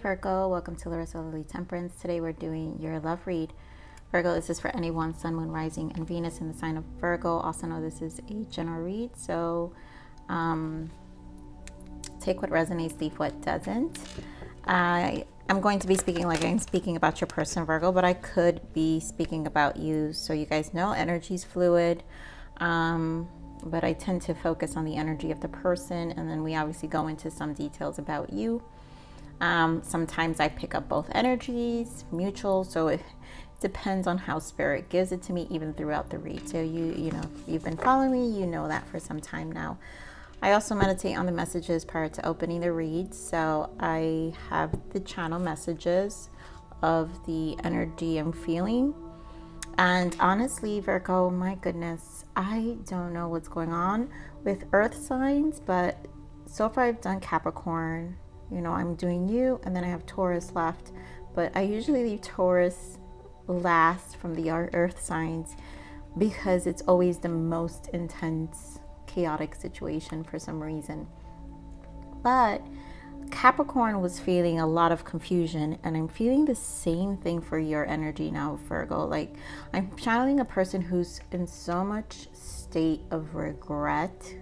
Virgo, welcome to Larisa Lili Temperance. Today we're doing your love read. Virgo, this is for anyone, Sun, Moon, Rising, and Venus in the sign of Virgo. Also know this is a general read, so take what resonates, leave what doesn't. I'm going to be speaking like I'm speaking about your person, Virgo, but I could be speaking about you, so you guys know energy's fluid. But I tend to focus on the energy of the person, and then we obviously go into some details about you. Sometimes I pick up both energies, mutual, so it depends on how spirit gives it to me, even throughout the read. So you know, if you've been following me, you know that for some time now. I also meditate on the messages prior to opening the read, so I have the channel messages of the energy I'm feeling. And honestly, Virgo, my goodness, I don't know what's going on with earth signs, but so far I've done Capricorn. You know, I'm doing you, and then I have Taurus left, but I usually leave Taurus last from the earth signs because it's always the most intense, chaotic situation for some reason. But Capricorn was feeling a lot of confusion, and I'm feeling the same thing for your energy now, Virgo. Like, I'm channeling a person who's in so much state of regret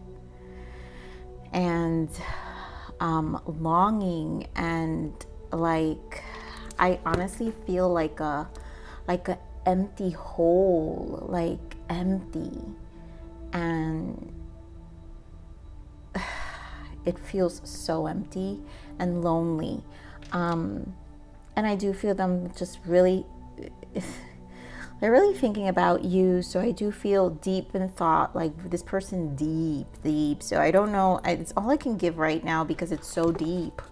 and longing, and like, I honestly feel like a empty hole, like empty, and it feels so empty and lonely. And I do feel them just really, they're really thinking about you. So I do feel deep in thought, like this person deep. So I don't know, it's all I can give right now because it's so deep.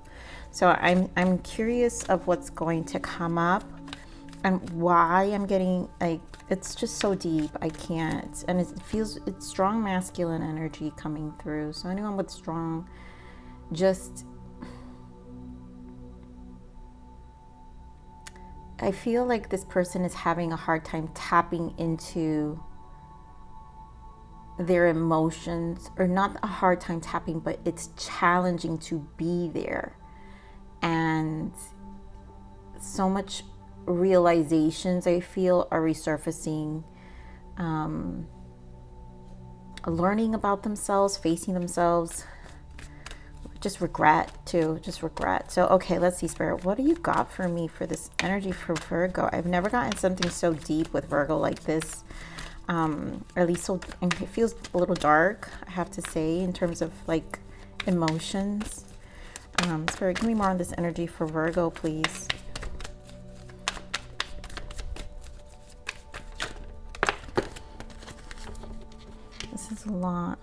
So I'm curious of what's going to come up and why I'm getting, like, it's just so deep. I can't, and it's strong masculine energy coming through. So anyone with strong, just, I feel like this person is having a hard time tapping into their emotions, or not a hard time tapping, but it's challenging to be there. And so much realizations I feel are resurfacing, learning about themselves, facing themselves, just regret. So okay, let's see, Spirit, what do you got for me for this energy for Virgo? I've never gotten something so deep with Virgo like this, or at least so, and it feels a little dark, I have to say, in terms of like emotions. Spirit, give me more on this energy for Virgo, please. This is a lot.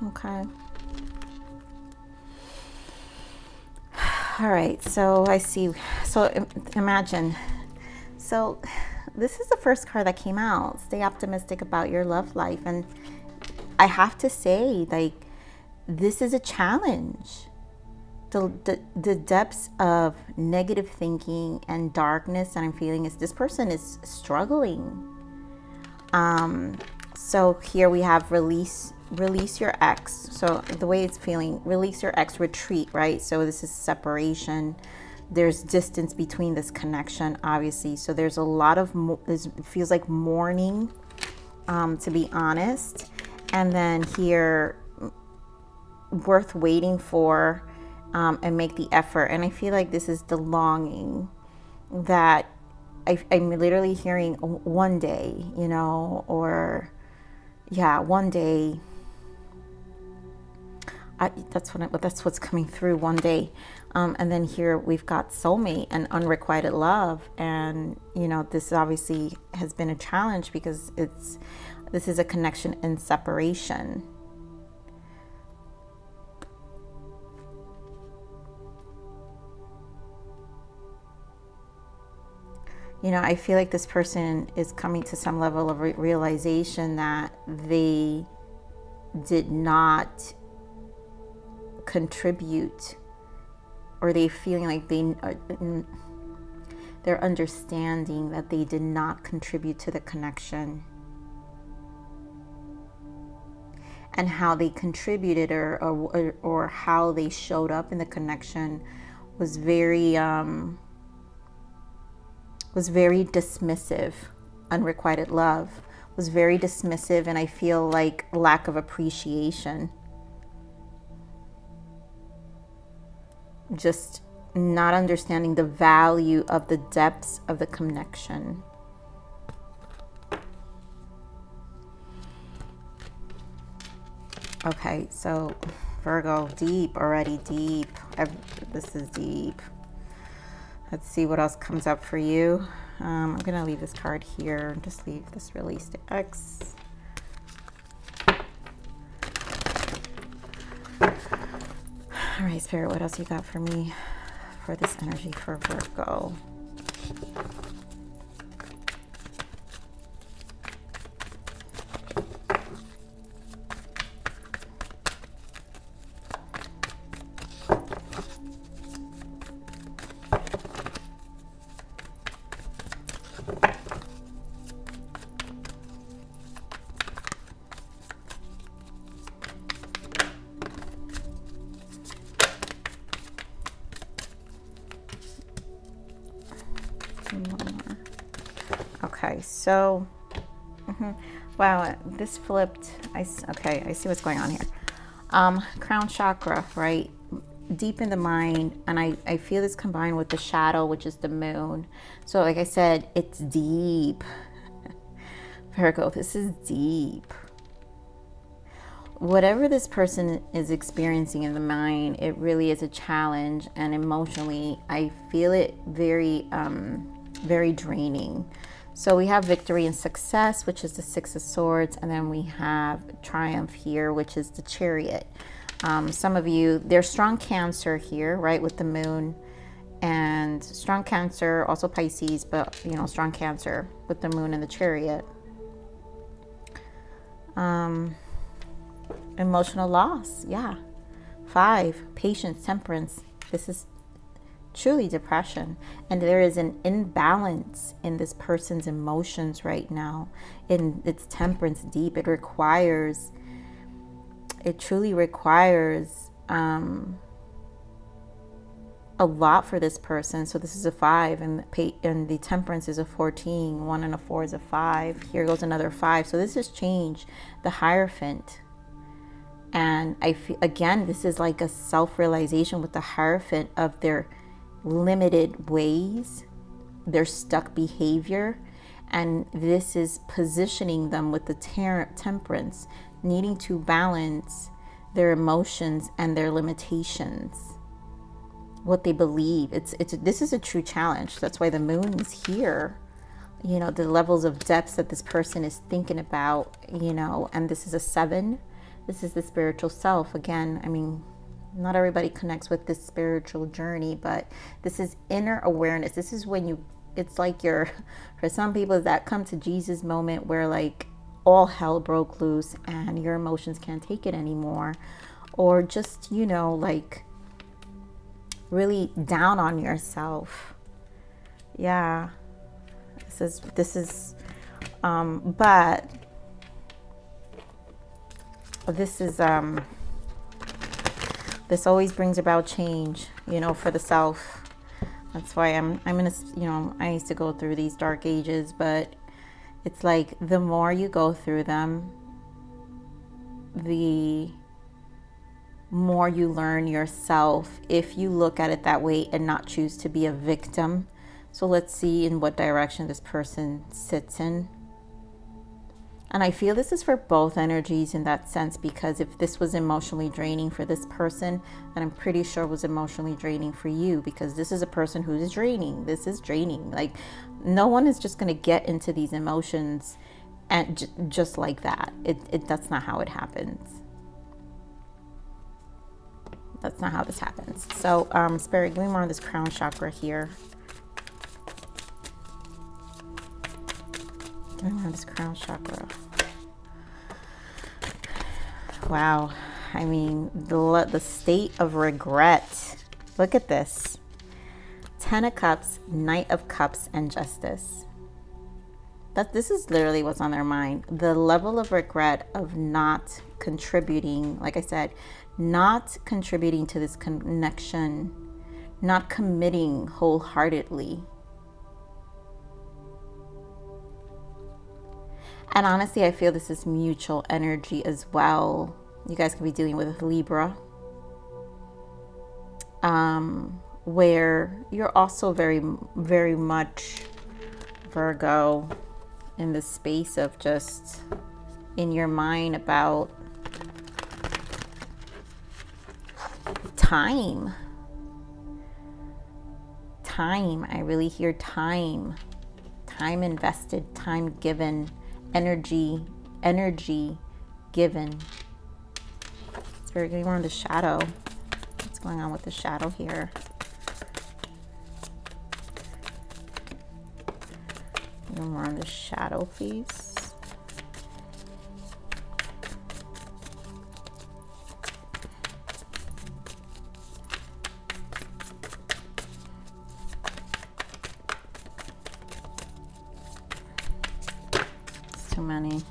Okay. All right. So I see. So imagine. So this is the first card that came out. Stay optimistic about your love life. And I have to say, like, this is a challenge. The depths of negative thinking and darkness that I'm feeling is this person is struggling. So here we have release your ex. So the way it's feeling, release your ex, retreat, right? So this is separation. There's distance between this connection, obviously. So there's a lot of, it feels like mourning, to be honest. And then here, worth waiting for, and make the effort. And I feel like this is the longing that I'm literally hearing one day, you know, or yeah, one day. That's what's coming through, one day. And then here we've got soulmate and unrequited love. And, you know, this obviously has been a challenge because this is a connection in separation. You know, I feel like this person is coming to some level of realization that they did not contribute, or they feeling like they're understanding that they did not contribute to the connection. and how they contributed or how they showed up in the connection was very dismissive. Unrequited love was very dismissive, and I feel like lack of appreciation. Just not understanding the value of the depths of the connection. Okay, so Virgo, deep already, deep. This is deep. Let's see what else comes up for you. I'm going to leave this card here. Just leave this release to X. All right, Spirit, what else you got for me for this energy for Virgo? Okay, so, wow, this flipped. Okay, I see what's going on here. Crown chakra, right? Deep in the mind, and I feel this combined with the shadow, which is the moon. So like I said, it's deep. Virgo, this is deep. Whatever this person is experiencing in the mind, it really is a challenge, and emotionally, I feel it very, very draining. So we have victory and success, which is the Six of Swords, and then we have triumph here, which is the Chariot. Some of you, there's strong Cancer here, right, with the moon, and strong Cancer, also Pisces, but, you know, strong Cancer with the moon and the Chariot. Emotional loss, yeah. 5, patience, temperance. This is truly depression, and there is an imbalance in this person's emotions right now. In its temperance deep, it truly requires a lot for this person. So this is a 5, and the temperance is a 14. 1 and a 4 is a 5. Here goes another 5. So this has changed. The Hierophant. And I feel, again, this is like a self-realization with the Hierophant of their limited ways, their stuck behavior, and this is positioning them with the temperance, needing to balance their emotions and their limitations, what they believe. This is a true challenge. That's why the moon is here. You know, the levels of depths that this person is thinking about, you know, and this is a 7. This is the spiritual self. Again, I mean, not everybody connects with this spiritual journey, but this is inner awareness. This is when it's like for some people, that come to Jesus moment where like all hell broke loose and your emotions can't take it anymore. Or just, you know, like really down on yourself. Yeah. This always brings about change, you know, for the self. That's why I'm in a, you know, I used to go through these dark ages, but it's like the more you go through them, the more you learn yourself if you look at it that way and not choose to be a victim. So let's see in what direction this person sits in. And I feel this is for both energies in that sense, because if this was emotionally draining for this person, then I'm pretty sure it was emotionally draining for you, because this is a person who is draining. This is draining. Like, no one is just going to get into these emotions and just like that. That's not how it happens. That's not how this happens. So, Spirit, give me more of this crown chakra here. Give me more of this crown chakra. Wow. I mean, the state of regret. Look at this. 10 of Cups, Knight of Cups, and Justice. This is literally what's on their mind. The level of regret of not contributing, like I said, not contributing to this connection, not committing wholeheartedly. And honestly, I feel this is mutual energy as well. You guys could be dealing with Libra, where you're also very, very much Virgo in the space of just in your mind about time. I really hear time invested, time given, energy given. It's very good. We're on the shadow. What's going on with the shadow here? More on the shadow, please. It's too many.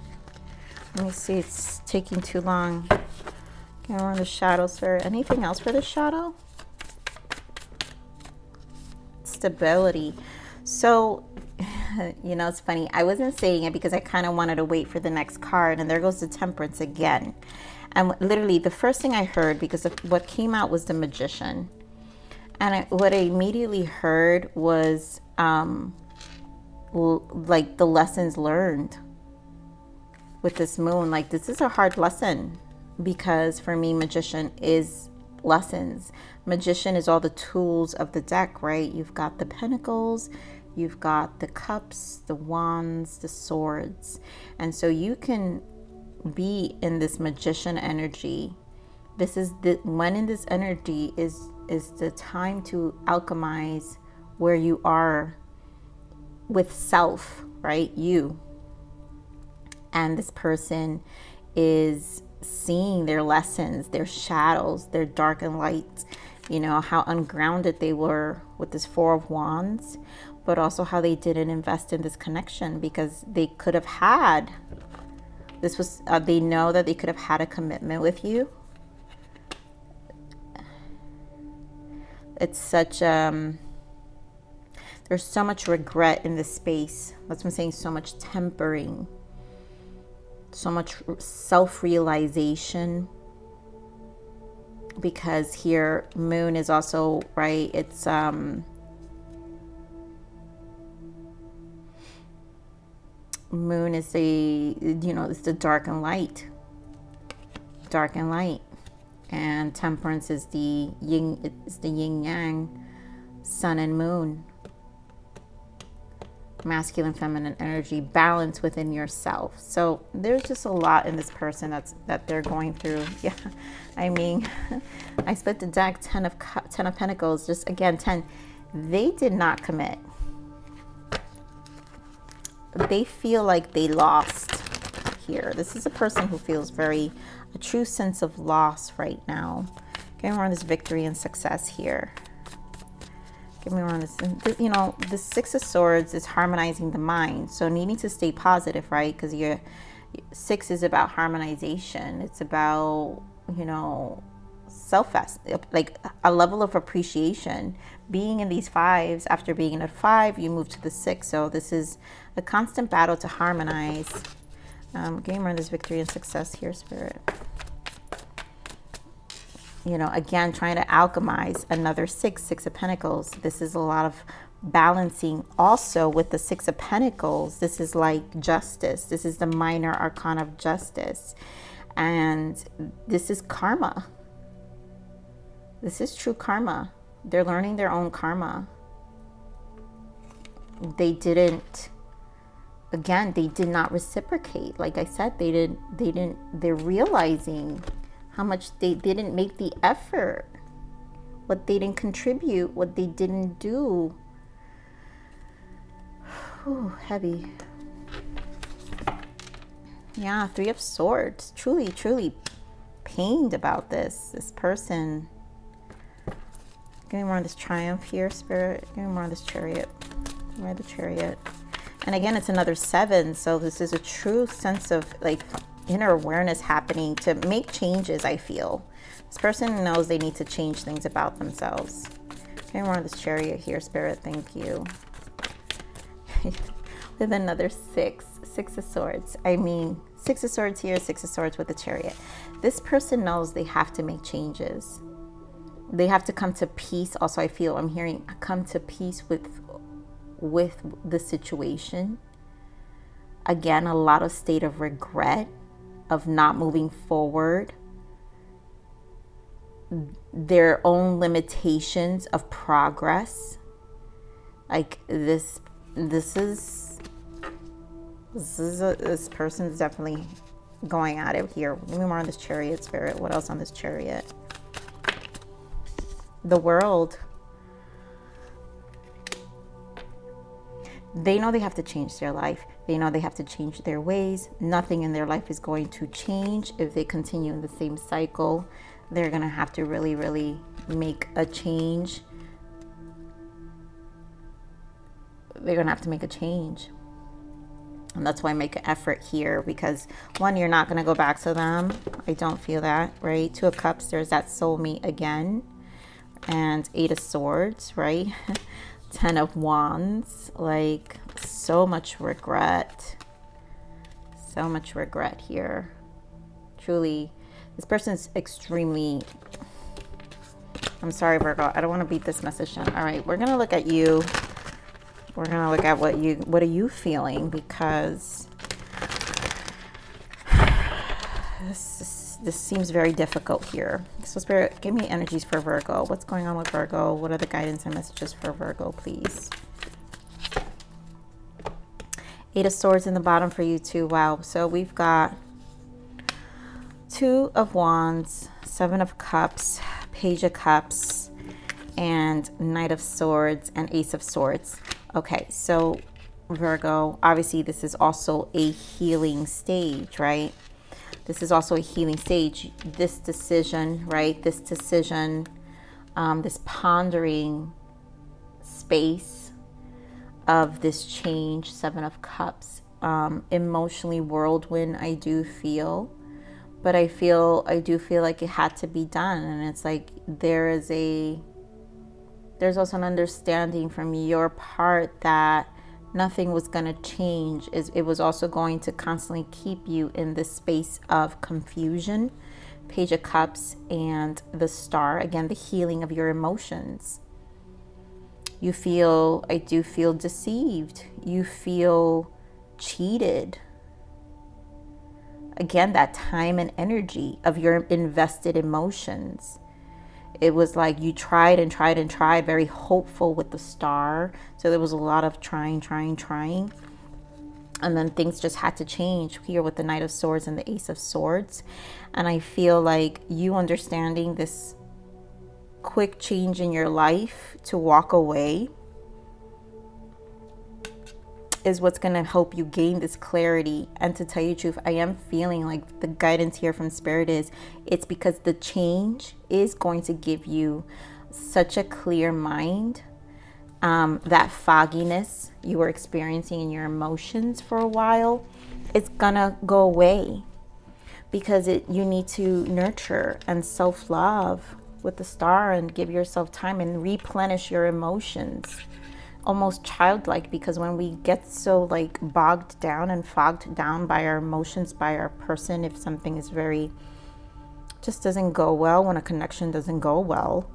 Let me see. It's taking too long. Okay, we're on the shadow, sir. Anything else for the shadow? Stability. So, you know, it's funny. I wasn't saying it because I kind of wanted to wait for the next card. And there goes the Temperance again. And literally the first thing I heard, because of what came out was the Magician. And what I immediately heard was like the lessons learned with this moon. Like, this is a hard lesson, because for me, Magician is lessons. Magician is all the tools of the deck, right? You've got the Pentacles, you've got the Cups, the Wands, the Swords. And so you can be in this Magician energy. This is when in this energy is the time to alchemize where you are with self, right? You. And this person is seeing their lessons, their shadows, their dark and light, you know, how ungrounded they were with this Four of Wands, but also how they didn't invest in this connection, because they could have had, this was, they know that they could have had a commitment with you. It's such, there's so much regret in this space. That's what I'm saying, so much tempering. So much self-realization, because here moon is also, right, it's moon is the, you know, it's the dark and light, and Temperance is the yin, it's the yin yang, sun and moon. Masculine, feminine energy, balance within yourself. So there's just a lot in this person that they're going through. Yeah, I mean, I split the deck, Ten of Pentacles, just again 10. They did not commit. They feel like they lost here. This is a person who feels a true sense of loss right now. Okay, we're on this victory and success here. Give me one. You know, the Six of Swords is harmonizing the mind. So needing to stay positive, right? Because your 6 is about harmonization. It's about, you know, like a level of appreciation. Being in these 5s, after being in a 5, you move to the 6. So this is a constant battle to harmonize. Give me this victory and success here, Spirit. You know, again, trying to alchemize another 6 of Pentacles. This is a lot of balancing also with the 6 of Pentacles. This is like justice. This is the minor arcana of justice. And this is karma. This is true karma. They're learning their own karma. They didn't, again, they did not reciprocate. Like I said, they're realizing how much they didn't make the effort, what they didn't contribute, what they didn't do. Whew, heavy. Yeah, 3 of Swords. Truly, truly pained about this. This person. Give me more of this Triumph here, Spirit. Give me more of this Chariot. More of the Chariot. And again, it's another 7. So this is a true sense of like inner awareness happening to make changes, I feel. This person knows they need to change things about themselves. Okay, we're on this Chariot here, Spirit. Thank you. With another 6 of Swords. I mean, 6 of Swords here, 6 of Swords with the Chariot. This person knows they have to make changes. They have to come to peace. Also, I feel I'm hearing come to peace with the situation. Again, a lot of state of regret, of not moving forward, their own limitations of progress. Like this person's definitely going at it here. Maybe more on this Chariot, Spirit. What else on this Chariot? The World. They know they have to change their life. They know they have to change their ways. Nothing in their life is going to change if they continue in the same cycle. They're going to have to really, really make a change. They're going to have to make a change. And that's why I make an effort here, because one, you're not going to go back to them. I don't feel that, right? 2 of Cups, there's that soulmate again. And 8 of Swords, right? 10 of Wands, like so much regret. So much regret here. Truly, this person's extremely... I'm sorry, Virgo. I don't want to beat this message down. All right, we're going to look at you. We're going to look at what are you feeling, because this seems very difficult here. So Spirit, give me energies for Virgo. What's going on with Virgo? What are the guidance and messages for Virgo, please? 8 of Swords in the bottom for you too. Wow. So we've got 2 of Wands, 7 of Cups, Page of Cups, and Knight of Swords and Ace of Swords. Okay, so Virgo, obviously this is also a healing stage, right? This is also a healing stage. This decision, right? This decision, this pondering space of this change, 7 of Cups, emotionally whirlwind, I do feel. But I do feel like it had to be done. And it's like there's also an understanding from your part that nothing was going to change. It was also going to constantly keep you in this space of confusion. Page of Cups and the Star. Again, the healing of your emotions. I do feel deceived. You feel cheated. Again, that time and energy of your invested emotions. It was like you tried and tried and tried, very hopeful with the Star. So there was a lot of trying. And then things just had to change here with the Knight of Swords and the Ace of Swords. And I feel like you understanding this quick change in your life to walk away is what's going to help you gain this clarity. And to tell you the truth, I am feeling like the guidance here from Spirit is it's because the change is going to give you such a clear mind. That fogginess you were experiencing in your emotions for a while, it's gonna go away, because you need to nurture and self-love with the Star and give yourself time and replenish your emotions. Almost childlike, because when we get so like bogged down and fogged down by our emotions, by our person, if something is just doesn't go well, when a connection doesn't go well,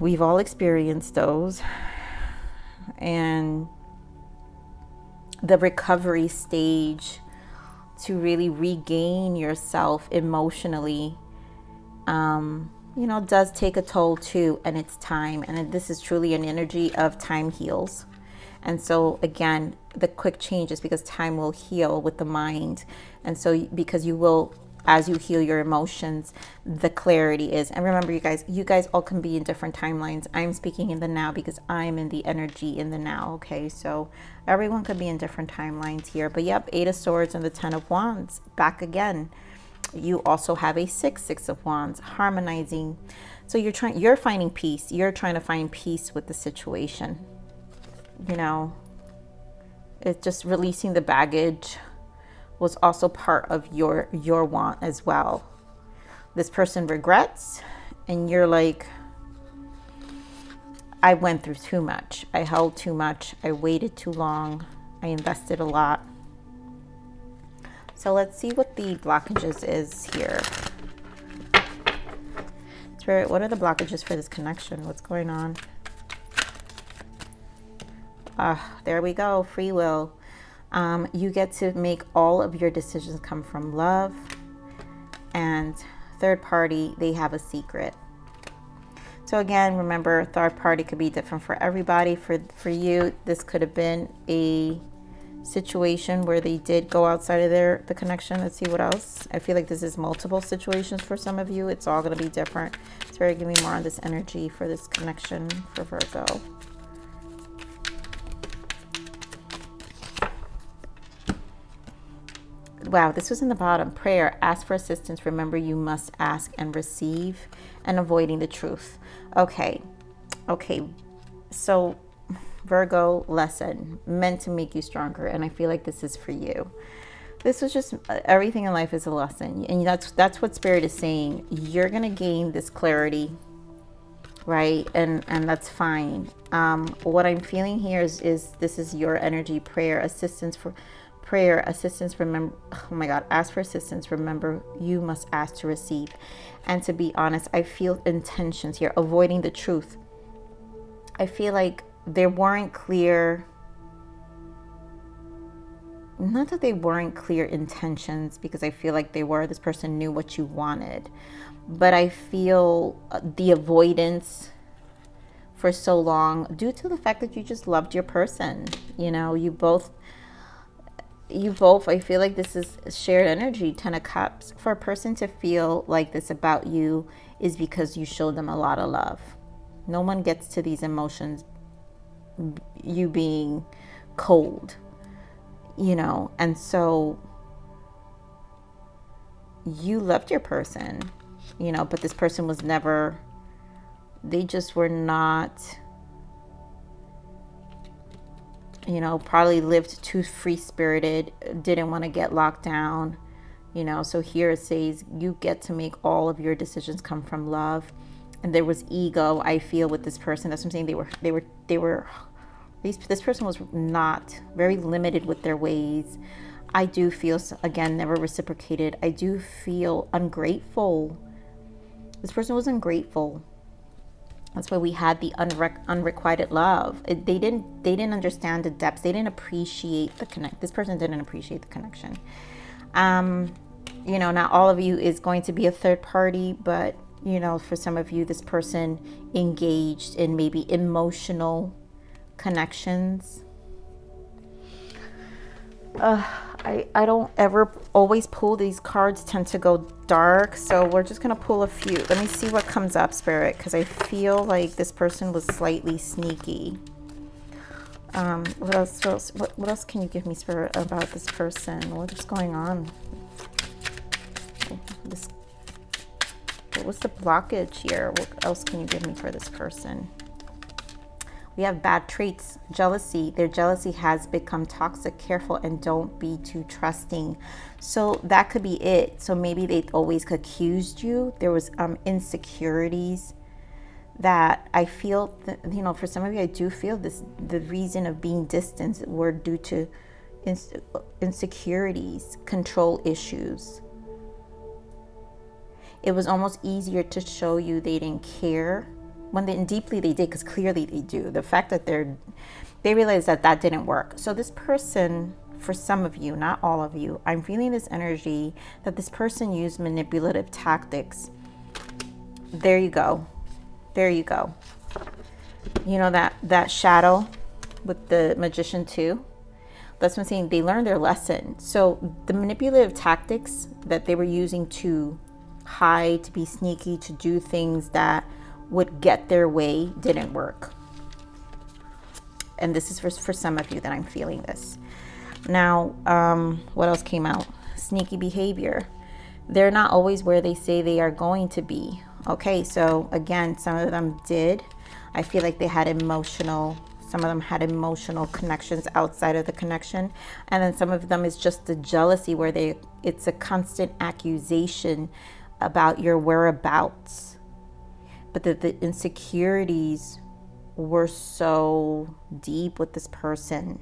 we've all experienced those. And the recovery stage to really regain yourself emotionally, does take a toll too, and it's time. And this is truly an energy of time heals. And so again, the quick change is because time will heal with the mind. And so because you will, as you heal your emotions, the clarity is. And remember, you guys all can be in different timelines. I'm speaking in the now because I'm in the energy in the now. Okay, so everyone could be in different timelines here. But yep, 8 of Swords and the 10 of Wands back again. You also have a 6 of Wands, harmonizing. So you're finding peace. You're trying to find peace with the situation. It's just releasing the baggage was also part of your want as well. This person regrets, and you're like, I went through too much. I held too much. I waited too long. I invested a lot. So let's see what the blockages is here. Spirit, what are the blockages for this connection? What's going on? There we go. Free will. You get to make all of your decisions come from love. And third party, they have a secret. So again, remember, third party could be different for everybody. For you, this could have been a situation where they did go outside of the connection. Let's see what else. I feel like this is multiple situations for some of you. It's all going to be different. Spirit, give me more on this energy for this connection for Virgo. Wow, this was in the bottom. Prayer, ask for assistance. Remember, you must ask and receive, and avoiding the truth. Okay. So Virgo lesson meant to make you stronger, and I feel like this is for you. This was just, everything in life is a lesson, and that's what Spirit is saying. You're gonna gain this clarity, right? And that's fine. What I'm feeling here is this is your energy. Prayer, assistance. Remember, oh my God, ask for assistance. Remember, you must ask to receive. And to be honest, I feel intentions here, avoiding the truth. I feel like there weren't clear, not that they weren't clear intentions, because I feel like they were. This person knew what you wanted, but I feel the avoidance for so long due to the fact that you just loved your person. You know, you both, I feel like this is shared energy. 10 of Cups. For a person to feel like this about you is because you showed them a lot of love. No one gets to these emotions, you being cold, you know. And so you loved your person, you know, but this person was never, they just were not, you know, probably lived too free-spirited, didn't want to get locked down, you know. So here it says you get to make all of your decisions come from love. And there was ego, I feel, with this person. That's what I'm saying. This person was not very limited with their ways. I do feel, again, never reciprocated. I do feel ungrateful. This person was ungrateful. That's why we had the unrequited love. They didn't understand the depths. They didn't appreciate the connect. This person didn't appreciate the connection. You know, not all of you is going to be a third party, but you know, for some of you, this person engaged in maybe emotional connections. I don't ever always pull these cards, tend to go dark. So we're just going to pull a few. Let me see what comes up, Spirit, because I feel like this person was slightly sneaky. What else can you give me, Spirit, about this person? What is going on? What was the blockage here? What else can you give me for this person? We have bad traits, jealousy. Their jealousy has become toxic. Careful and don't be too trusting. So that could be it. So maybe they always accused you. There was insecurities that I feel that, you know, for some of you, I do feel this, the reason of being distant were due to insecurities, control issues. It was almost easier to show you they didn't care when deeply they did, because clearly they do. The fact that they realized that didn't work. So this person, for some of you, not all of you, I'm feeling this energy that this person used manipulative tactics. There you go. There you go. You know, that shadow with the Magician too. That's what I'm saying. They learned their lesson. So the manipulative tactics that they were using to hide, to be sneaky, to do things that would get their way didn't work. And this is for some of you that I'm feeling this. Now, what else came out? Sneaky behavior. They're not always where they say they are going to be. Okay, so again, some of them did. I feel like they had emotional Some of them had emotional connections outside of the connection. And then some of them is just the jealousy where it's a constant accusation about your whereabouts. But the insecurities were so deep with this person.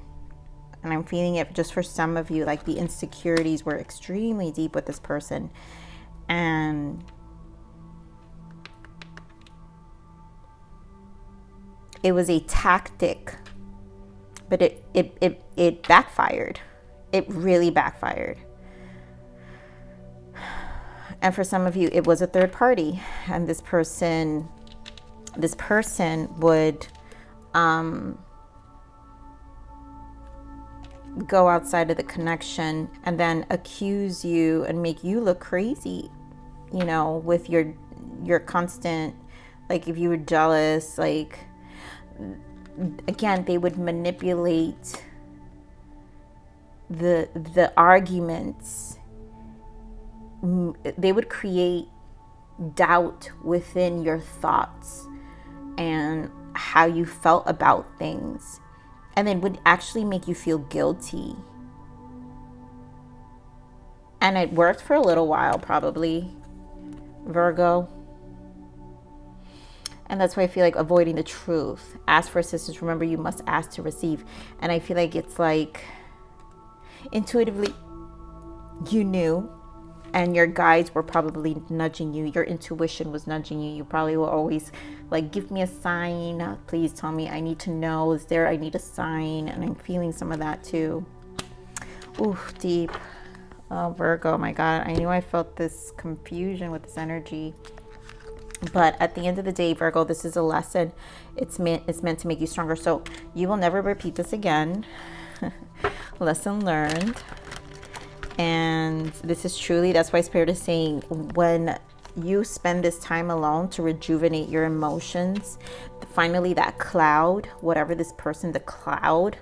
And I'm feeling it just for some of you, like the insecurities were extremely deep with this person. And it was a tactic, but it backfired. It really backfired. And for some of you, it was a third party, and this person would go outside of the connection and then accuse you and make you look crazy, you know, with your constant, like if you were jealous, like, again, they would manipulate the arguments. They would create doubt within your thoughts and how you felt about things, and then would actually make you feel guilty. And it worked for a little while, probably, Virgo. And that's why I feel like avoiding the truth. Ask for assistance. Remember, you must ask to receive. And I feel like it's like intuitively you knew, and your guides were probably nudging you. Your intuition was nudging you. You probably were always like, give me a sign. Please tell me. I need to know. I need a sign. And I'm feeling some of that too. Ooh, deep. Oh, Virgo, my God. I knew I felt this confusion with this energy. But at the end of the day, Virgo, this is a lesson. It's meant to make you stronger. So you will never repeat this again. Lesson learned. And this is truly, that's why Spirit is saying, when you spend this time alone to rejuvenate your emotions, finally that cloud, whatever this person, the cloud,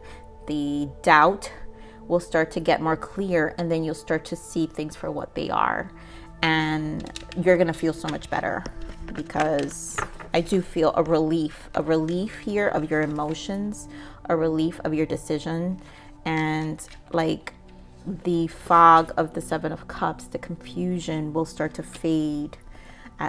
the doubt will start to get more clear, and then you'll start to see things for what they are. And you're going to feel so much better, because I do feel a relief here of your emotions, a relief of your decision, and like the fog of the Seven of Cups, the confusion will start to fade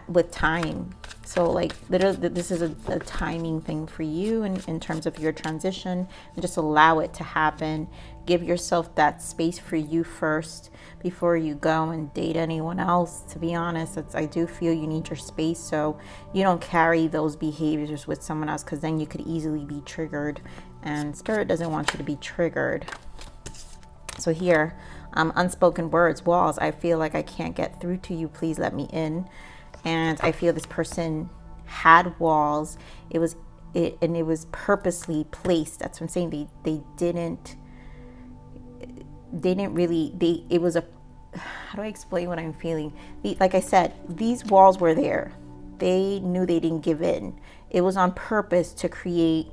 with time. So like literally this is a timing thing for you in terms of your transition, and just allow it to happen. Give yourself that space for you first before you go and date anyone else. To be honest, I do feel you need your space so you don't carry those behaviors with someone else, because then you could easily be triggered, and Spirit doesn't want you to be triggered. So here, unspoken words, walls. I feel like I can't get through to you. Please let me in. And I feel this person had walls. It was purposely placed. That's what I'm saying. They didn't really. It was a. How do I explain what I'm feeling? Like I said, these walls were there. They knew they didn't give in. It was on purpose to create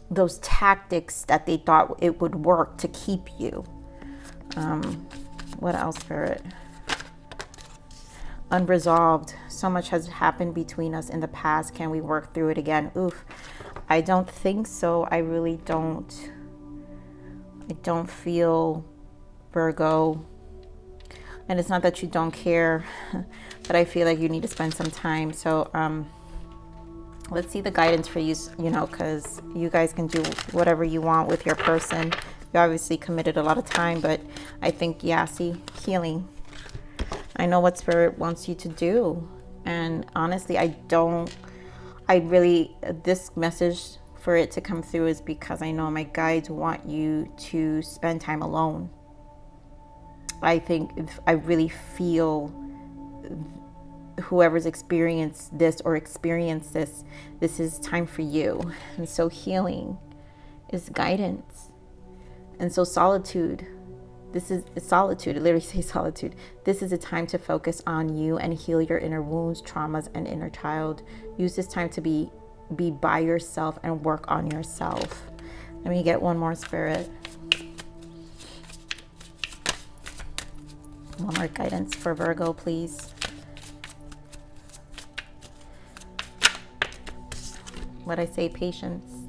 those tactics that they thought it would work to keep you. What else, Spirit? Unresolved. So much has happened between us in the past. Can we work through it again? Oof. I don't think so. I really don't. I don't feel, Virgo. And it's not that you don't care, but I feel like you need to spend some time. So, let's see the guidance for you, you know, because you guys can do whatever you want with your person. You obviously committed a lot of time, but I think, yeah, see, healing. I know what Spirit wants you to do. And honestly, this message for it to come through is because I know my guides want you to spend time alone. I think I really feel whoever's experienced this this is time for you. And so healing is guidance. And so solitude, this is solitude. It literally says solitude. This is a time to focus on you and heal your inner wounds, traumas, and inner child. Use this time to be by yourself and work on yourself. Let me get one more, Spirit. One more guidance for Virgo, please. what I say, patience.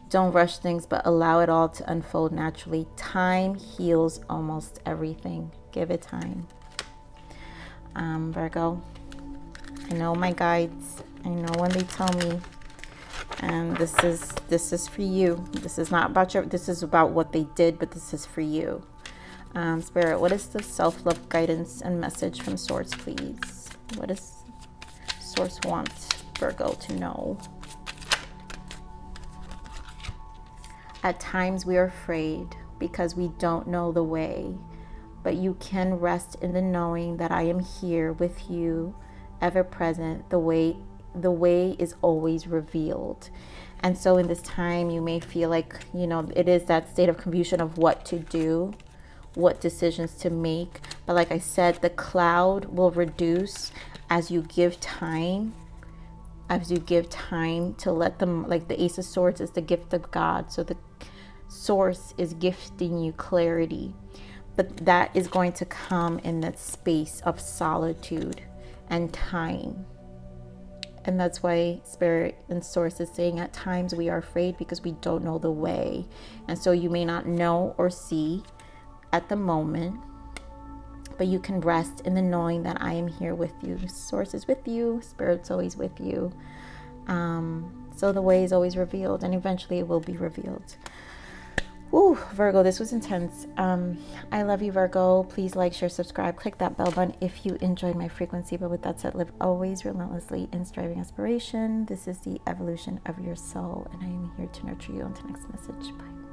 Don't rush things, but allow it all to unfold naturally. Time heals almost everything. Give it time. Virgo, I know my guides. I know when they tell me, and this is for you. This is not about this is about what they did, but this is for you. Spirit, what is the self-love guidance and message from Source, please? What does Source want Virgo to know? At times we are afraid because we don't know the way, but you can rest in the knowing that I am here with you, ever present. The way is always revealed. And so in this time, you may feel like, it is that state of confusion of what to do, what decisions to make. But like I said, the cloud will reduce as you give time. As you give time to let them, like the Ace of Swords is the gift of God. So the Source is gifting you clarity. But that is going to come in that space of solitude and time. And that's why Spirit and Source is saying at times we are afraid because we don't know the way. And so you may not know or see at the moment, but you can rest in the knowing that I am here with you. Source is with you. Spirit's always with you. So the way is always revealed, and eventually it will be revealed. Ooh, Virgo, this was intense. I love you, Virgo. Please like, share, subscribe. Click that bell button if you enjoyed my frequency. But with that said, live always relentlessly in striving aspiration. This is the evolution of your soul, and I am here to nurture you. Until next message. Bye.